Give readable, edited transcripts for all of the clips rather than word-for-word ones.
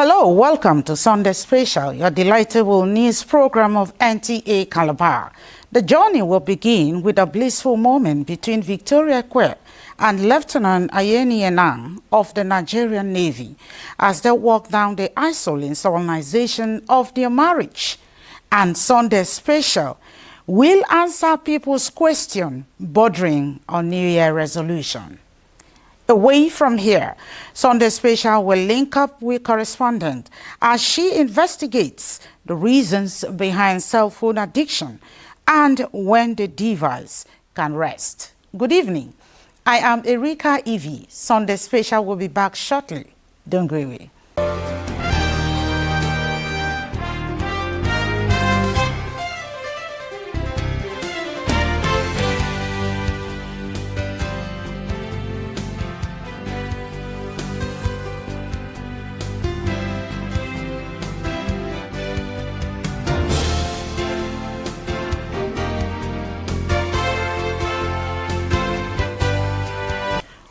Hello, welcome to Sunday Special, your delightful news program of Nta Calabar. The journey will begin with a blissful moment between Victoria Kwe and Lieutenant Ayeni Enang of the Nigerian Navy as they walk down the aisle in solemnization of their marriage. And Sunday Special will answer people's question bordering on New Year resolution. Away from here, Sunday Special will link up with correspondent as she investigates the reasons behind cell phone addiction and when the device can rest. Good evening. I am Erika Evie. Sunday Special will be back shortly. Don't go away.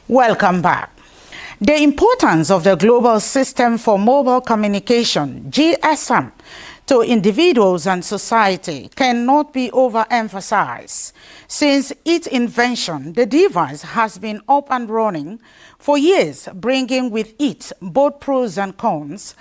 Welcome back. The importance of the Global System for Mobile Communication, GSM, to individuals and society cannot be overemphasized. Since its invention, the device has been up and running for years, bringing with it both pros and cons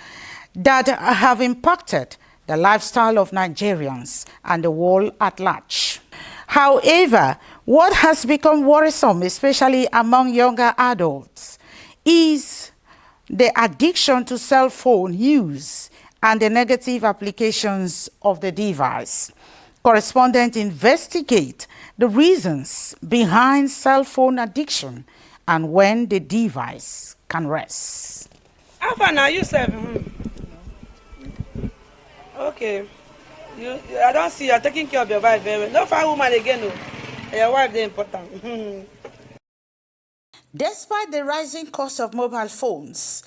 that have impacted the lifestyle of Nigerians and the world at large. However, what has become worrisome, especially among younger adults, is the addiction to cell phone use and the negative applications of the device. Correspondents investigate the reasons behind cell phone addiction and when the device can rest. How far now you 7? Okay. I don't see you're taking care of your wife very well. No fine woman again, no. Your wife is important. Despite the rising cost of mobile phones,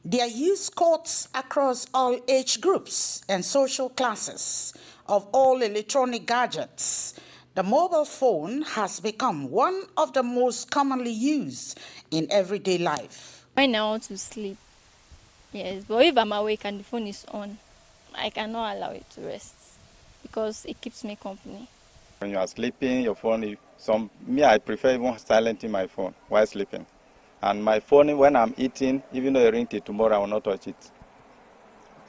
their use cuts across all age groups and social classes of all electronic gadgets. The mobile phone has become one of the most commonly used in everyday life. When I want to sleep, yes, but if I'm awake and the phone is on, I cannot allow it to rest because it keeps me company. When you are sleeping, your phone, I prefer even silencing my phone while sleeping. And my phone, when I'm eating, even though I ring till tomorrow, I will not touch it.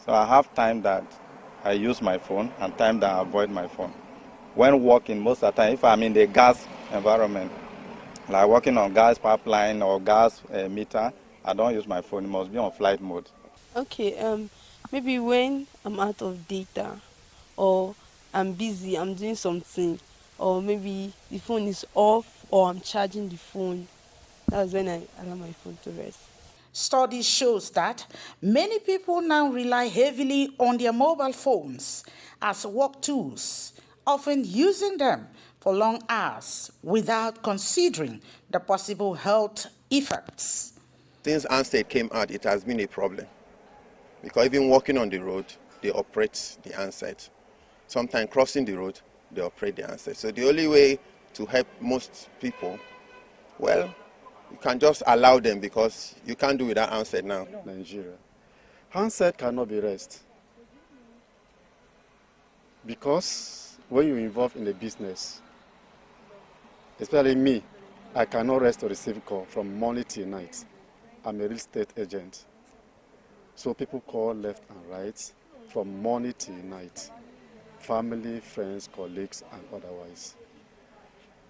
So I have time that I use my phone and time that I avoid my phone. When working, most of the time, if I'm in the gas environment, like working on gas pipeline or gas meter, I don't use my phone. It must be on flight mode. Okay, maybe when I'm out of data or I'm busy, I'm doing something, or maybe the phone is off or I'm charging the phone. That's when I allow my phone to rest. Study shows that many people now rely heavily on their mobile phones as work tools, often using them for long hours without considering the possible health effects. Since handset came out, it has been a problem because even walking on the road, they operate the handset. Sometimes crossing the road, they operate the handset. So the only way to help most people, well, you can just allow them because you can't do without handset now. Nigeria. Handset cannot be rest. Because when you're involved in a business, especially me, I cannot rest or receive call from morning till night. I'm a real estate agent. So people call left and right from morning till night. Family, friends, colleagues, and otherwise.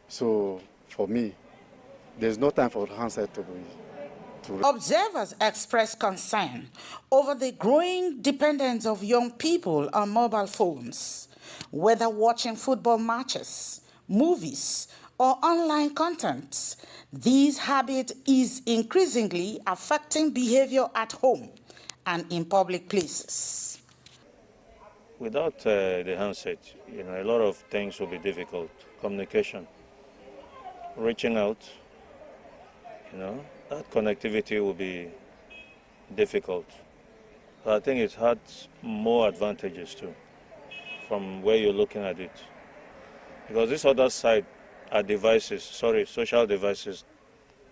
So for me, there's no time for handset to be. Observers express concern over the growing dependence of young people on mobile phones, whether watching football matches, movies, or online content. This habit is increasingly affecting behavior at home and in public places. Without the handset, a lot of things will be difficult. Communication, reaching out, that connectivity will be difficult. But I think it has more advantages too, from where you're looking at it. Because this other side are social devices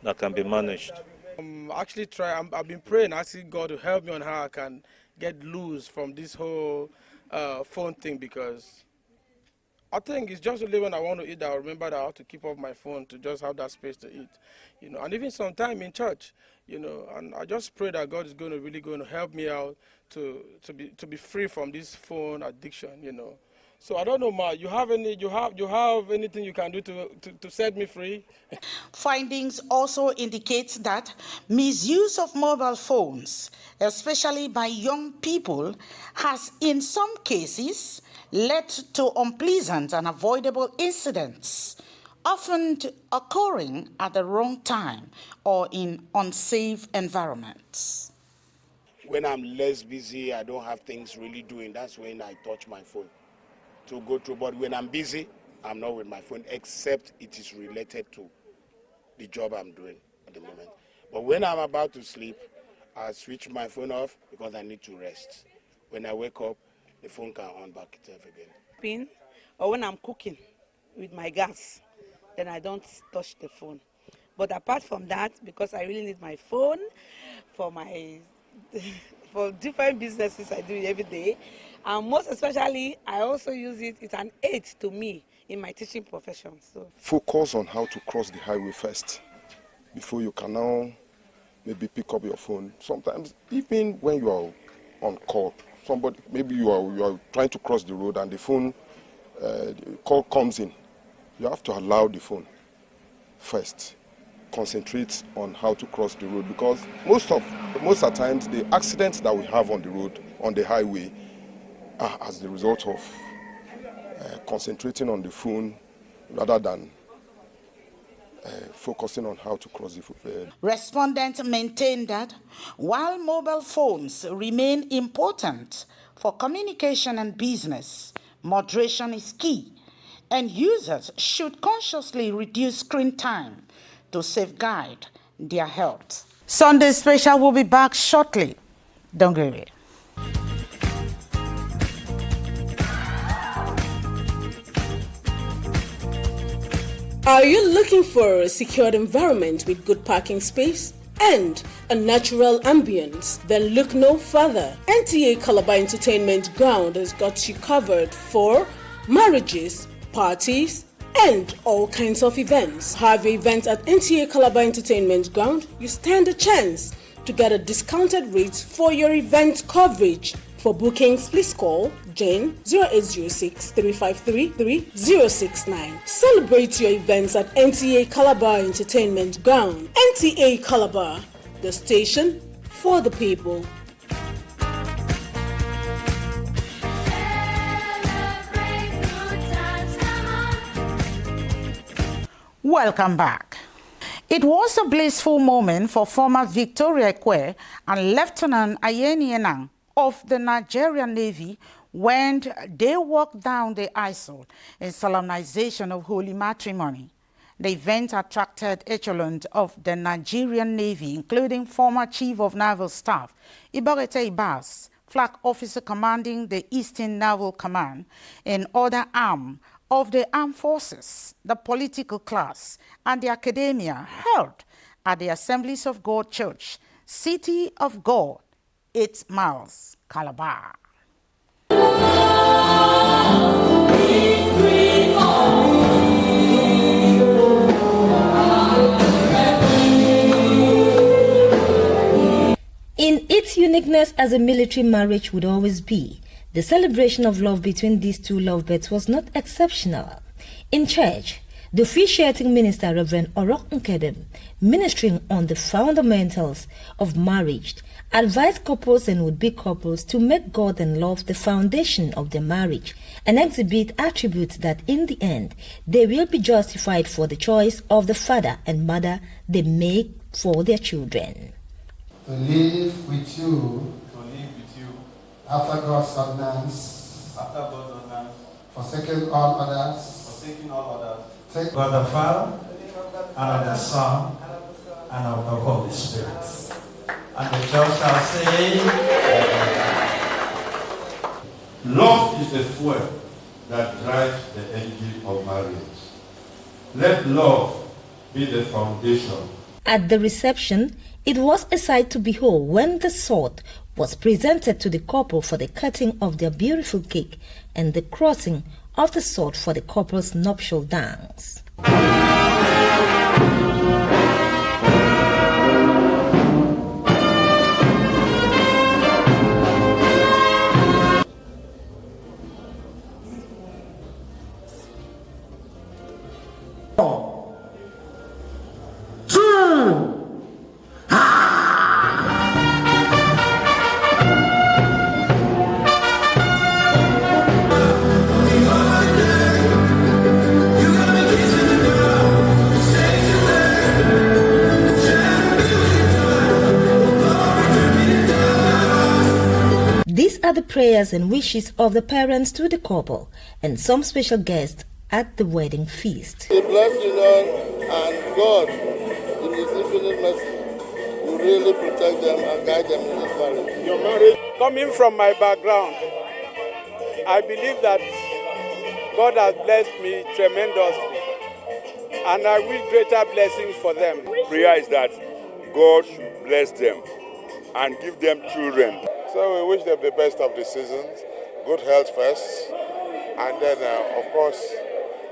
that can be managed. I've been praying, asking God to help me on how I can get loose from this whole phone thing, because I think it's just only when I want to eat that I remember that I have to keep off my phone to just have that space to eat, and even sometime in church, and I just pray that God is really going to help me out to be free from this phone addiction. So I don't know, Ma, you have anything you can do to set me free? Findings also indicate that misuse of mobile phones, especially by young people, has in some cases led to unpleasant and avoidable incidents, often occurring at the wrong time or in unsafe environments. When I'm less busy, I don't have things really doing, that's when I touch my phone to go through. But when I'm busy, I'm not with my phone, except it is related to the job I'm doing at the moment. But when I'm about to sleep, I switch my phone off because I need to rest. When I wake up, the phone can on back itself again. Or when I'm cooking with my gas, then I don't touch the phone. But apart from that, because I really need my phone for for different businesses I do every day, and most especially, I also use it. It's an aid to me in my teaching profession. So focus on how to cross the highway first before you can now maybe pick up your phone. Sometimes even when you are on call, maybe you are trying to cross the road and the phone the call comes in, you have to allow the phone first. Concentrate on how to cross the road, because most of the times the accidents that we have on the road, on the highway, are as the result of concentrating on the phone rather than focusing on how to cross the road. Respondents maintain that while mobile phones remain important for communication and business, moderation is key, and users should consciously reduce screen time to safeguard their health. Sunday Special will be back shortly. Don't go away. Are you looking for a secured environment with good parking space and a natural ambience? Then look no further. Nta Calabar Entertainment Ground has got you covered for marriages, parties, and all kinds of events. Have events at Nta Calabar Entertainment Ground? You stand a chance to get a discounted rate for your event coverage. For bookings, please call Jane 0806 353 3069. Celebrate your events at Nta Calabar Entertainment Ground. Nta Calabar, the station for the people. Welcome back. It was a blissful moment for former Victoria Ekwe and Lieutenant Ayeni Enang of the Nigerian Navy when they walked down the aisle in solemnization of holy matrimony. The event attracted echelons of the Nigerian Navy, including former Chief of Naval Staff Ibarete Ibas, Flag Officer commanding the Eastern Naval Command, and other arm of the armed forces, the political class, and the academia held at the Assemblies of God Church, City of God, 8 Miles, Calabar. In its uniqueness as a military marriage would always be, the celebration of love between these two lovebirds was not exceptional. In church, the officiating minister, Reverend Orok Nkebem, ministering on the fundamentals of marriage, advised couples and would-be couples to make God and love the foundation of their marriage and exhibit attributes that in the end they will be justified for the choice of the father and mother they make for their children. To live with you after God's ordinance, forsaking all others, take God the Father, and of the Son, and of the Holy Spirit. And the church shall say, love is the fuel that drives the engine of marriage. Let love be the foundation. At the reception, It was a sight to behold when the sword was presented to the couple for the cutting of their beautiful cake and the crossing of the sword for the couple's nuptial dance. These are the prayers and wishes of the parents to the couple and some special guests at the wedding feast. He bless you, Lord, and God, in His infinite mercy, will really protect them and guide them in this marriage. Your marriage, coming from my background, I believe that God has blessed me tremendously, and I wish greater blessings for them. Prayer is that God should bless them and give them children. So we wish them the best of the seasons, good health first, and then, of course,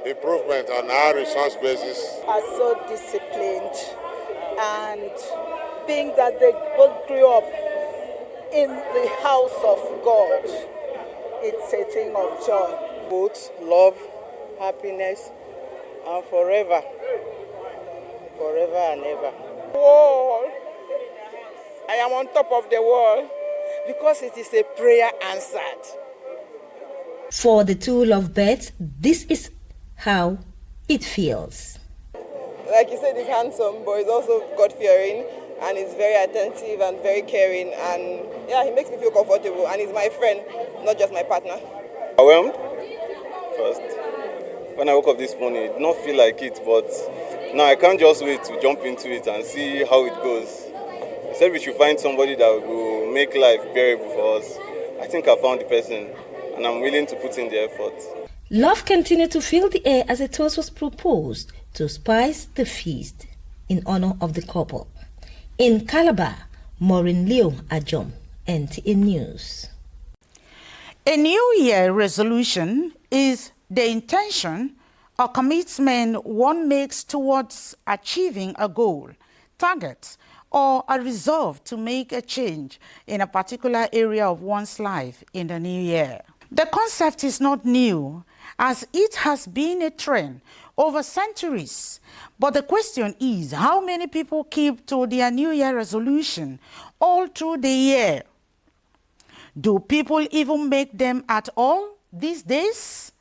improvement on our resource basis. Are so disciplined, and being that they both grew up in the house of God, it's a thing of joy. Both love, happiness, and forever and ever. World, I am on top of the world because it is a prayer answered. For the two lovebirds, this is how it feels. Like you said, he's handsome, but he's also God-fearing, and he's very attentive and very caring, and yeah, he makes me feel comfortable, and he's my friend, not just my partner. Overwhelmed first. When I woke up this morning, it did not feel like it, but now I can't just wait to jump into it and see how it goes. I said we should find somebody that will make life bearable for us. I think I found the person, and I'm willing to put in the effort. Love continued to fill the air as a toast was proposed to spice the feast in honor of the couple. In Calabar, Maureen Leo Ajom, NTA News. A New Year resolution is the intention or commitment one makes towards achieving a goal, target, or a resolve to make a change in a particular area of one's life in the new year. The concept is not new, as it has been a trend over centuries. But the question is, how many people keep to their New Year resolution all through the year? Do people even make them at all these days?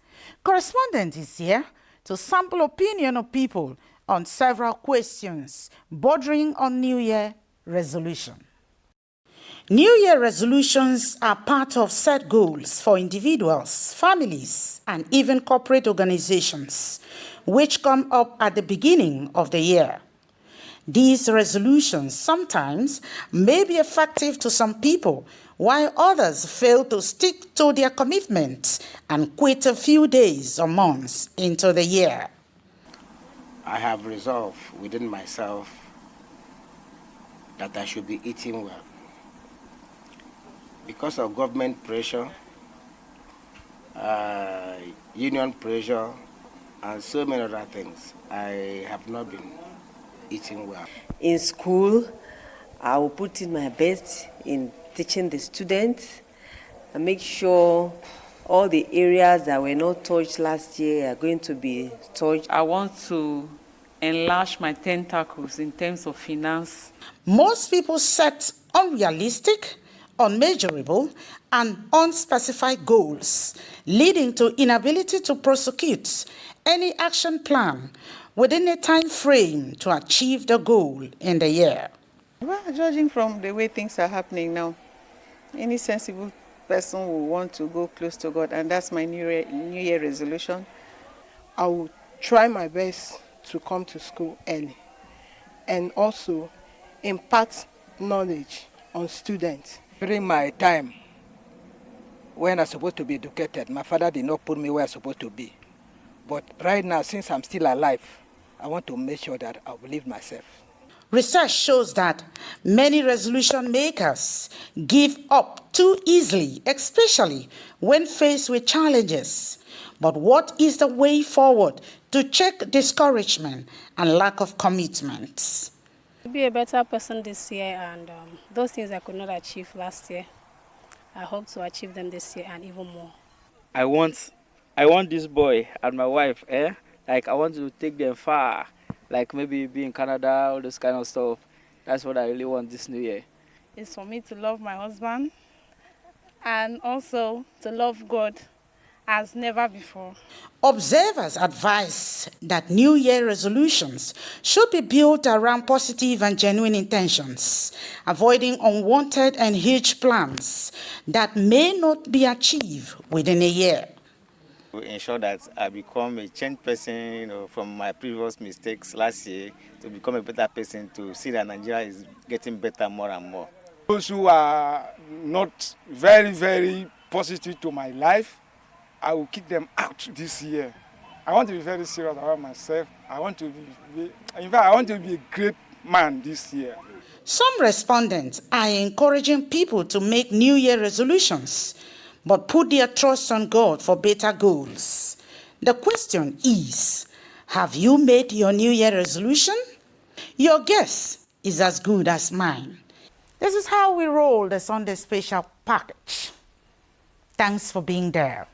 Correspondent is here to sample opinion of people on several questions bordering on New Year resolution. New Year resolutions are part of set goals for individuals, families, and even corporate organizations, which come up at the beginning of the year. These resolutions sometimes may be effective to some people, while others fail to stick to their commitments and quit a few days or months into the year. I have resolved within myself that I should be eating well. Because of government pressure, union pressure, and so many other things, I have not been eating well. In school, I will put in my best in teaching the students and make sure all the areas that were not touched last year are going to be touched. I want to enlarge my tentacles in terms of finance. Most people set unrealistic, unmeasurable, and unspecified goals, leading to inability to prosecute any action plan within a time frame to achieve the goal in the year. Well, judging from the way things are happening now, any sensible person will want to go close to God, and that's my New Year resolution. I will try my best to come to school early and also impart knowledge on students. During my time, when I was supposed to be educated, my father did not put me where I was supposed to be. But right now, since I'm still alive, I want to make sure that I believe myself. Research shows that many resolution makers give up too easily, especially when faced with challenges. But what is the way forward to check discouragement and lack of commitment? Be a better person this year, and those things I could not achieve last year, I hope to achieve them this year and even more. I want this boy and my wife, like I want to take them far, like maybe be in Canada, all this kind of stuff. That's what I really want this new year. It's for me to love my husband and also to love God as never before. Observers advise that New Year resolutions should be built around positive and genuine intentions, avoiding unwanted and huge plans that may not be achieved within a year. To ensure that I become a changed person, from my previous mistakes last year, to become a better person, to see that Nigeria is getting better more and more. Those who are not very, very positive to my life, I will kick them out this year. I want to be very serious about myself. I want to be a great man this year. Some respondents are encouraging people to make New Year resolutions, but put their trust on God for better goals. The question is, have you made your New Year resolution? Your guess is as good as mine. This is how we roll the Sunday Special package. Thanks for being there.